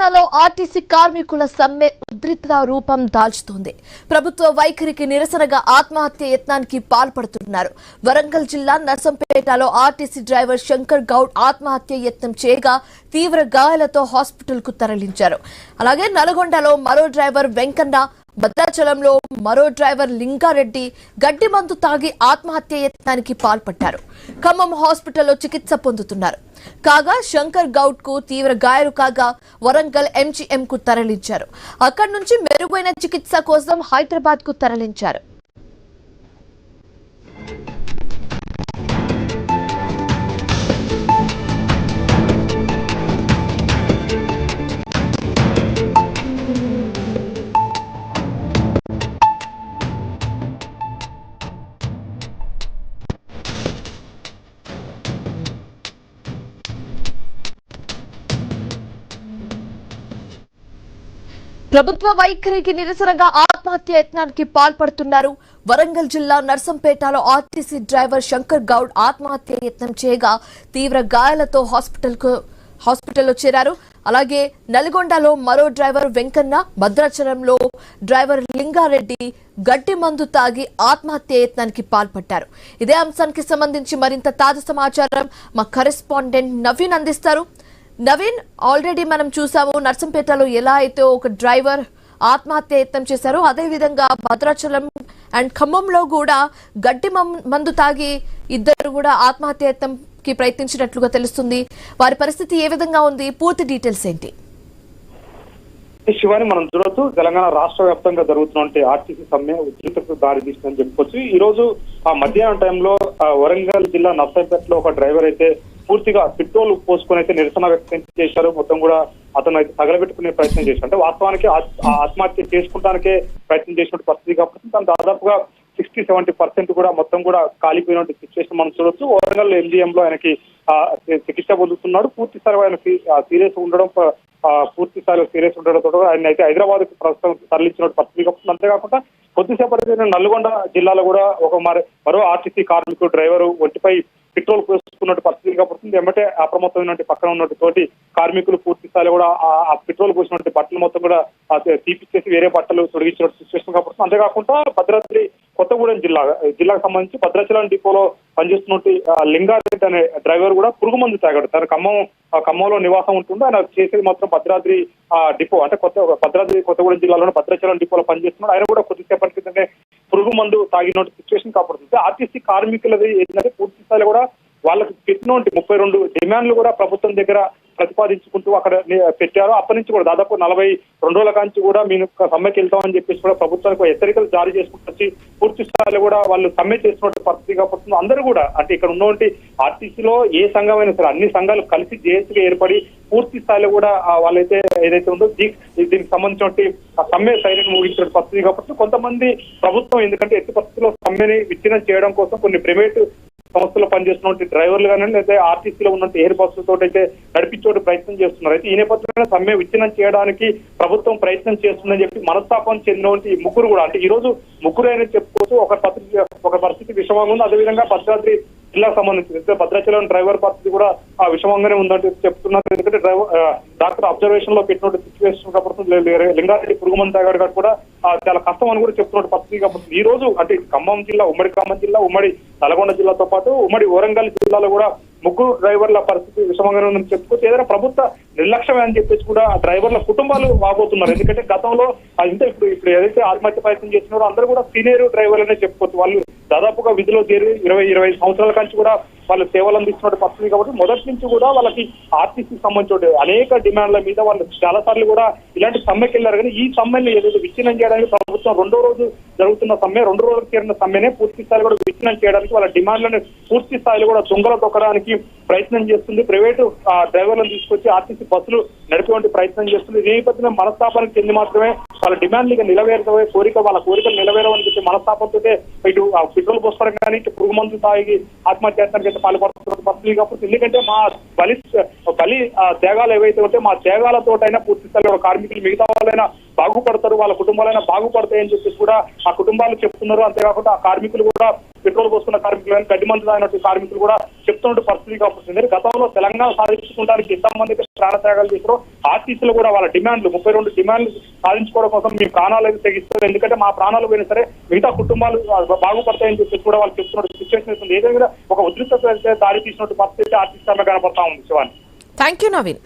తెలంగాణలో ఆర్టీసీ కార్మికుల సమ్మె ఉధృత రూపం దాల్చుతోంది. ప్రభుత్వ వైఖరికి నిరసనగా ఆత్మహత్య యత్నానికి పాల్పడుతున్నారు. వరంగల్ జిల్లా నర్సంపేటలో ఆర్టీసీ డ్రైవర్ శంకర్ గౌడ్ ఆత్మహత్య యత్నం చేయగా తీవ్ర గాయాలతో హాస్పిటల్ కు తరలించారు. అలాగే నల్గొండలో మరో డ్రైవర్ వెంకన్న, భద్రాచలంలో మరో డ్రైవర్ లింగారెడ్డి గడ్డి మందు తాగి ఆత్మహత్య యత్నానికి పాల్పడ్డారు. ఖమ్మం హాస్పిటల్లో చికిత్స పొందుతున్నారు. కాగా శంకర్ గౌడ్ కు తీవ్ర గాయాలు కాగా వరంగల్ ఎంజీఎం కు తరలించారు. అక్కడి నుంచి మెరుగైన చికిత్స కోసం హైదరాబాద్ కు తరలించారు. ప్రభుత్వ వైఖరికి నిరసనగా ఆత్మహత్య యత్నానికి పాల్పడుతున్నారు. వరంగల్ జిల్లా నర్సంపేటలో ఆర్టీసీ డ్రైవర్ శంకర్ గౌడ్ ఆత్మహత్య యత్నం చేయగా తీవ్ర గాయాలతో హాస్పిటల్లో చేరారు. అలాగే నల్గొండలో మరో డ్రైవర్ వెంకన్న, భద్రాచలంలో డ్రైవర్ లింగారెడ్డి గడ్డి మందు తాగి ఆత్మహత్య యత్నానికి పాల్పడ్డారు. ఇదే అంశానికి సంబంధించి మరింత తాజా సమాచారం మా కరెస్పాండెంట్ నవీన్ అందిస్తారు. నవీన్, ఆల్రెడీ మనం చూసాము నర్సంపేటలో ఎలా అయితే ఒక డ్రైవర్ ఆత్మహత్య యత్నం చేశారో అదే విధంగా భద్రాచలం అండ్ ఖమ్మంలో కూడా గడ్డి మందు తాగి ఇద్దరు కూడా ఆత్మహత్య యత్నంకి ప్రయత్నించినట్లుగా తెలుస్తుంది. వారి పరిస్థితి ఏ విధంగా ఉంది? పూర్తి డీటెయిల్స్ ఏంటి? శివాని, మనం చూడొచ్చు తెలంగాణ రాష్ట్ర వ్యాప్తంగా జరుగుతున్న ఆర్టీసీ సమ్మె ఉధృతకు దారి తీసిందని చెప్పుకోవచ్చు. ఈ రోజు ఆ మధ్యాహ్నం టైంలో వరంగల్ జిల్లా నర్సంపేటలో ఒక డ్రైవర్ అయితే పూర్తిగా పెట్రోల్ పోసుకొని అయితే నిరసన వ్యక్తం చేశారు. మొత్తం కూడా అతను అయితే తగలబెట్టుకునే ప్రయత్నం చేశారు. అంటే వాస్తవానికి ఆత్మహత్య చేసుకుంటానికే ప్రయత్నం చేసినట్టు పరిస్థితి కాబట్టి తను దాదాపుగా 60-70% కూడా మొత్తం కూడా కాలిపోయిన సిచ్యువేషన్ మనం చూడొచ్చు. వరంగల్ ఎంజీఎం లో ఆయనకి చికిత్స పొందుతున్నాడు. పూర్తి స్థాయిలో ఆయన సీరియస్ ఉండడంతో ఆయన అయితే హైదరాబాద్ కు ప్రస్తుతం తరలించిన పరిస్థితి కాబట్టి అంతేకాకుండా కొద్దిసేపటి నల్గొండ జిల్లాలో కూడా ఒక మరో ఆర్టీసీ కార్మికుడు డ్రైవరు ఒంటిపై పెట్రోల్ పోసుకున్నట్టు పరిస్థితి కాబట్టి వెంబటే అప్రమత్తమైన పక్కన ఉన్నట్టు తోటి కార్మికులు పూర్తి స్థాయిలో కూడా ఆ పెట్రోల్ పోసినట్టు బట్టలు మొత్తం కూడా తీపిచ్చేసి వేరే బట్టలు తొలగించిన సిచ్యువేషన్ కాబట్టి అంతేకాకుండా భద్రాద్రి కొత్తగూడెం జిల్లాకు సంబంధించి భద్రాచలం డిపోలో పనిచేస్తున్నట్టు లింగారెడ్డి అనే డ్రైవర్ కూడా పురుగు మందు తాగాడు. తన ఖమ్మంలో నివాసం ఉంటుండే. ఆయన చేసేది మాత్రం భద్రాద్రి డిపో అంటే కొత్తగూడెం జిల్లాలోని భద్రాచలం డిపోలో పనిచేస్తున్నాడు. ఆయన కూడా కొద్దిసేపటి క్రితమే పురుగు మందు తాగినట్టు సిచ్యువేషన్ కాపాడుతుంది. ఆర్టీసీ కార్మికులది ఏంటంటే పూర్తి స్థాయిలో కూడా వాళ్ళకి పెట్టినటువంటి 32 డిమాండ్లు కూడా ప్రభుత్వం దగ్గర ప్రతిపాదించుకుంటూ అక్కడ పెట్టారు. అప్పటి నుంచి కూడా దాదాపు 42 రోజుల కాంచి కూడా మేము సమ్మెకి వెళ్తామని చెప్పేసి కూడా ప్రభుత్వానికి హెచ్చరికలు జారీ చేసుకుంటూ పూర్తి స్థాయిలో కూడా వాళ్ళు సమ్మె చేస్తున్నట్టు పరిస్థితి కాబట్టి అందరూ కూడా అంటే ఇక్కడ ఉన్నటువంటి ఆర్టీసీలో ఏ సంఘమైనా సరే అన్ని సంఘాలు కలిసి జేఏసీగా ఏర్పడి పూర్తి స్థాయిలో కూడా వాళ్ళైతే ఏదైతే ఉందో దీనికి సంబంధించిన సమ్మె సైలెంట్ ముగించిన పరిస్థితి కాబట్టి కొంతమంది ప్రభుత్వం ఎందుకంటే ఎట్టి పరిస్థితుల్లో సమ్మెని విచ్ఛిన్నం చేయడం కోసం కొన్ని ప్రైవేటు సంస్థలో పనిచేస్తున్న డ్రైవర్లు కానీ లేదా ఆర్టీసీలో ఉన్న ఎయిర్ బస్సులతో అయితే నడిపించే ప్రయత్నం చేస్తున్నారు. అయితే ఈ నేపథ్యంలో సమ్మె విచ్ఛిన్నం చేయడానికి ప్రభుత్వం ప్రయత్నం చేస్తుందని చెప్పి మనస్తాపం చెందినటువంటి ముగ్గురు కూడా అంటే ఈ రోజు ముగ్గురు అయినా చెప్పుకోవచ్చు. ఒక పరిస్థితి విషమంగా ఉంది. అదేవిధంగా భద్రాద్రి జిల్లాకు సంబంధించి భద్రాచలం డ్రైవర్ పరిస్థితి కూడా ఆ విషమంగానే ఉందంటే చెప్తున్నారు. ఎందుకంటే డాక్టర్ అబ్జర్వేషన్ లో పెట్టినట్టు సిచ్యువేషన్ కాబట్టి లింగారెడ్డి పురుగు మందు తాగాడు కూడా చాలా కష్టం అని కూడా చెప్తున్నట్టు పరిస్థితి కాబట్టి ఈ రోజు అంటే ఖమ్మం జిల్లా, ఉమ్మడి ఖమ్మం జిల్లా, ఉమ్మడి నల్గొండ జిల్లాతో పాటు ఉమ్మడి వరంగల్ జిల్లాలో కూడా ముగ్గురు డ్రైవర్ల పరిస్థితి విషమంగానే ఉందని చెప్పుకోవచ్చు. ఏదైనా ప్రభుత్వ నిర్లక్ష్యమే అని చెప్పేసి కూడా డ్రైవర్ల కుటుంబాలు వాపోతున్నారు. ఎందుకంటే గతంలో ఇప్పుడు ఏదైతే ఆత్మహత్య ప్రయత్నం చేస్తున్నారో అందరూ కూడా సీనియర్ డ్రైవర్లనే చెప్పుకోవచ్చు. వాళ్ళు దాదాపుగా విధిలో చేరి 20-25 సంవత్సరాల కంచి కూడా వాళ్ళు సేవలు అందిస్తున్న పరిస్థితి కాబట్టి మొదటి నుంచి కూడా వాళ్ళకి ఆర్టీసీకి సంబంధించిన అనేక డిమాండ్ల మీద వాళ్ళు చాలా సార్లు కూడా ఇలాంటి సమ్మెకి వెళ్ళారు. కానీ ఈ సమ్మెని ఏదైతే విచ్ఛిన్నం చేయడానికి ప్రభుత్వం 2వ రోజు జరుగుతున్న సమ్మె 2 రోజులకు చేరిన సమ్మెనే పూర్తి స్థాయిలో కూడా విచ్ఛిన్నం చేయడానికి వాళ్ళ డిమాండ్లను పూర్తి స్థాయిలో కూడా తుంగలో తొక్కడానికి ప్రయత్నం చేస్తుంది. ప్రైవేటు డ్రైవర్లను తీసుకొచ్చి ఆర్టీసీ బస్సులు నడిపేటువంటి ప్రయత్నం చేస్తుంది. ఈ నేపథ్యంలో మనస్తాపానికి చెంది మాత్రమే వాళ్ళ డిమాండ్లు ఇక నిలవేరుతాయి, వాళ్ళ కోరికలు నిలవేరవని చెప్పి మనస్తాపంతో ఇటు పెట్రోల్ పోసుకోవడం కానీ ఇటు పురుగు మందు తాగి ఆత్మహత్యానికి పాల్పడుతున్న పరిస్థితి కాబట్టి ఎందుకంటే మా బలి త్యాగాలు ఏవైతే ఉంటే మా త్యాగాలతోటైనా పూర్తి స్థాయిలో కార్మికులు మిగతా వాళ్ళైనా బాగుపడతారు, వాళ్ళ కుటుంబాలైనా బాగుపడతాయని చెప్పేసి కూడా ఆ కుటుంబాలు చెప్తున్నారు. అంతేకాకుండా ఆ కార్మికులు కూడా పెట్రోల్ పోసుకున్న కార్మికులు కానీ గడ్డి మందు తాగినటువంటి కార్మికులు కూడా చెప్తున్నట్టు పరిస్థితి కాబట్టి గతంలో తెలంగాణ సాధించుకోవడానికి ఎంతమంది ప్రాణత్యాగాలు చేశారో ఆర్టీసీలు కూడా వాళ్ళ డిమాండ్లు 32 డిమాండ్లు సాధించుకోవడం కోసం మీ ప్రాణాలు అయితే తెగిస్తారు, ఎందుకంటే మా ప్రాణాలు పోయినా సరే మిగతా కుటుంబాలు బాగుపడతాయని చెప్పి కూడా వాళ్ళు చెప్తున్న సిచ్యువేషన్ అవుతుంది. ఏదైనా ఒక ఉద్రిక్తత దారి తీసినట్టు పరిస్థితి ఆర్టీసీ కనబడతా ఉంది. Shivani, thank you Naveen.